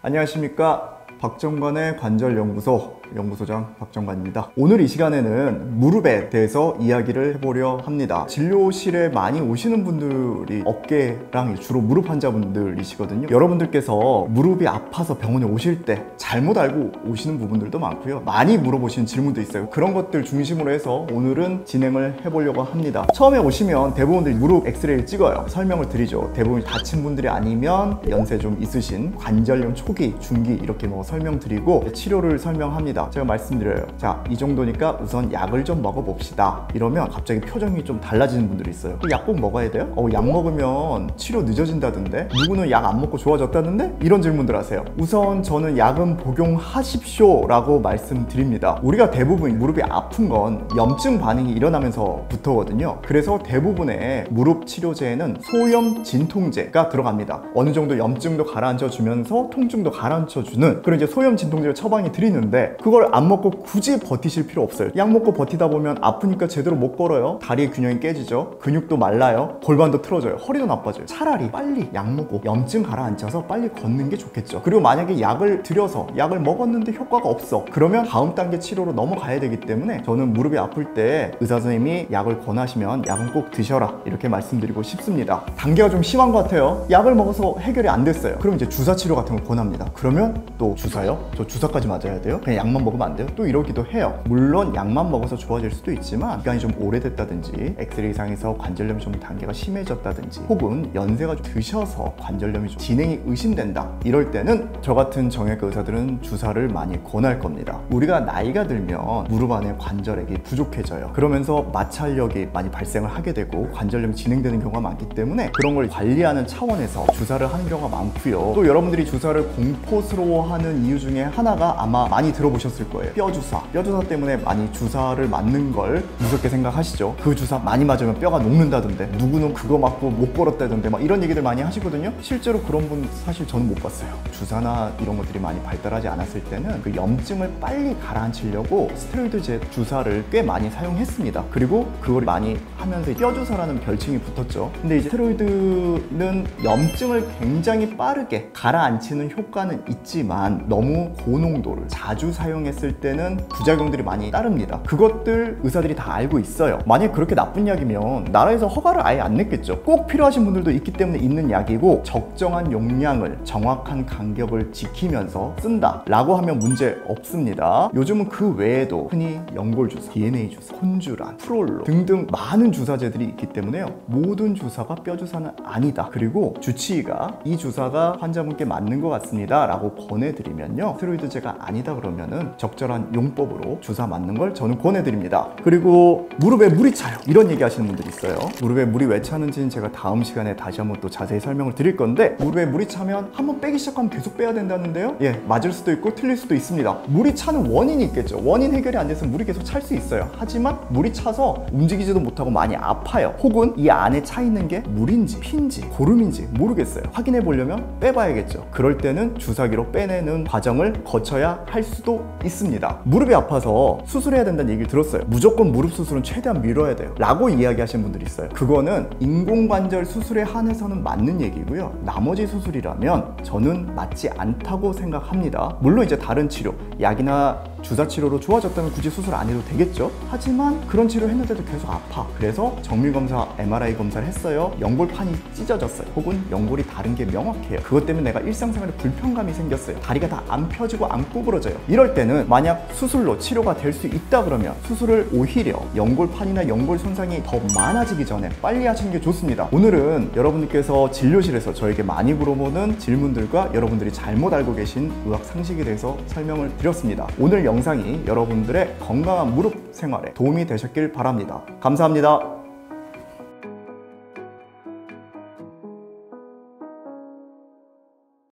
안녕하십니까. 박정관의 관절연구소 연구소장 박정관입니다. 오늘 이 시간에는 무릎에 대해서 이야기를 해보려 합니다. 진료실에 많이 오시는 분들이 어깨랑 주로 무릎 환자분들이시거든요. 여러분들께서 무릎이 아파서 병원에 오실 때 잘못 알고 오시는 부분들도 많고요. 많이 물어보시는 질문도 있어요. 그런 것들 중심으로 해서 오늘은 진행을 해보려고 합니다. 처음에 오시면 대부분들 무릎 엑스레이를 찍어요. 설명을 드리죠. 대부분 다친 분들이 아니면 연세 좀 있으신 관절염 초기, 중기 이렇게 설명드리고 치료를 설명합니다. 제가 말씀드려요. 자, 이 정도니까 우선 약을 좀 먹어봅시다. 이러면 갑자기 표정이 좀 달라지는 분들이 있어요. 약 꼭 먹어야 돼요? 약 먹으면 치료 늦어진다던데? 누구는 약 안 먹고 좋아졌다는데? 이런 질문들 하세요. 우선 저는 약은 복용하십시오 라고 말씀드립니다. 우리가 대부분 무릎이 아픈 건 염증 반응이 일어나면서부터거든요. 그래서 대부분의 무릎 치료제에는 소염 진통제가 들어갑니다. 어느 정도 염증도 가라앉혀 주면서 통증도 가라앉혀 주는 그런 이제 소염 진통제를 처방이 드리는데 그걸 안 먹고 굳이 버티실 필요 없어요. 약 먹고 버티다 보면 아프니까 제대로 못 걸어요. 다리의 균형이 깨지죠. 근육도 말라요. 골반도 틀어져요. 허리도 나빠져요. 차라리 빨리 약 먹고 염증 가라앉혀서 빨리 걷는 게 좋겠죠. 그리고 만약에 약을 들여서 약을 먹었는데 효과가 없어. 그러면 다음 단계 치료로 넘어가야 되기 때문에 저는 무릎이 아플 때 의사 선생님이 약을 권하시면 약은 꼭 드셔라 이렇게 말씀드리고 싶습니다. 단계가 좀 심한 것 같아요. 약을 먹어서 해결이 안 됐어요. 그럼 이제 주사 치료 같은 걸 권합니다. 그러면 또 주사요? 저 주사까지 맞아야 돼요? 그냥 약만 먹으면 안 돼요? 또 이러기도 해요. 물론 약만 먹어서 좋아질 수도 있지만 기간이 좀 오래됐다든지 엑스레이상에서 관절염이 좀 단계가 심해졌다든지 혹은 연세가 좀 드셔서 관절염이 좀 진행이 의심된다 이럴 때는 저 같은 정형외과 의사들은 주사를 많이 권할 겁니다. 우리가 나이가 들면 무릎 안에 관절액이 부족해져요. 그러면서 마찰력이 많이 발생을 하게 되고 관절염이 진행되는 경우가 많기 때문에 그런 걸 관리하는 차원에서 주사를 하는 경우가 많고요. 또 여러분들이 주사를 공포스러워하는 이유 중에 하나가 아마 많이 들어보셨을 거예요. 뼈주사 때문에 많이 주사를 맞는 걸 무섭게 생각하시죠. 그 주사 많이 맞으면 뼈가 녹는다던데 누구는 그거 맞고 못 걸었다던데 막 이런 얘기들 많이 하시거든요. 실제로 그런 분 사실 저는 못 봤어요. 주사나 이런 것들이 많이 발달하지 않았을 때는 그 염증을 빨리 가라앉히려고 스테로이드 주사를 꽤 많이 사용했습니다. 그리고 그걸 많이 하면서 뼈주사라는 별칭이 붙었죠. 근데 이제 스테로이드는 염증을 굉장히 빠르게 가라앉히는 효과는 있지만 너무 고농도를 자주 사용했을 때는 부작용들이 많이 따릅니다. 그것들 의사들이 다 알고 있어요. 만약 그렇게 나쁜 약이면 나라에서 허가를 아예 안 냈겠죠. 꼭 필요하신 분들도 있기 때문에 있는 약이고 적정한 용량을 정확한 간격을 지키면서 쓴다 라고 하면 문제 없습니다. 요즘은 그 외에도 흔히 연골주사, DNA 주사, 콘주란, 프롤로 등등 많은 주사제들이 있기 때문에요. 모든 주사가 뼈주사는 아니다. 그리고 주치의가 이 주사가 환자분께 맞는 것 같습니다 라고 권해드리면요. 스테로이드제가 아니다 그러면은 적절한 용법으로 주사 맞는 걸 저는 권해드립니다. 그리고 무릎에 물이 차요. 이런 얘기 하시는 분들이 있어요. 무릎에 물이 왜 차는지는 제가 다음 시간에 다시 한번 또 자세히 설명을 드릴 건데 무릎에 물이 차면 한번 빼기 시작하면 계속 빼야 된다는데요. 예, 맞을 수도 있고 틀릴 수도 있습니다. 물이 차는 원인이 있겠죠. 원인 해결이 안 돼서 물이 계속 찰 수 있어요. 하지만 물이 차서 움직이지도 못하고 많이 아파요. 혹은 이 안에 차 있는 게 물인지 피인지 고름인지 모르겠어요. 확인해 보려면 빼봐야겠죠. 그럴 때는 주사기로 빼내는 과정을 거쳐야 할 수도 있습니다. 무릎이 아파서 수술해야 된다는 얘기를 들었어요. 무조건 무릎 수술은 최대한 미뤄야 돼요 라고 이야기하시는 분들이 있어요. 그거는 인공관절 수술에 한해서는 맞는 얘기고요. 나머지 수술이라면 저는 맞지 않다고 생각합니다. 물론 이제 다른 치료, 약이나 주사 치료로 좋아졌다면 굳이 수술 안 해도 되겠죠. 하지만 그런 치료 했는데도 계속 아파. 그래서 정밀검사, MRI 검사를 했어요. 연골판이 찢어졌어요. 혹은 연골이 다른 게 명확해요. 그것 때문에 내가 일상생활에 불편감이 생겼어요. 다리가 다 안 펴지고 안 구부러져요. 이럴 때는 만약 수술로 치료가 될 수 있다 그러면 수술을 오히려 연골판이나 연골 손상이 더 많아지기 전에 빨리 하시는 게 좋습니다. 오늘은 여러분들께서 진료실에서 저에게 많이 물어보는 질문들과 여러분들이 잘못 알고 계신 의학 상식에 대해서 설명을 드렸습니다. 오늘 영상이 여러분들의 건강한 무릎 생활에 도움이 되셨길 바랍니다. 감사합니다.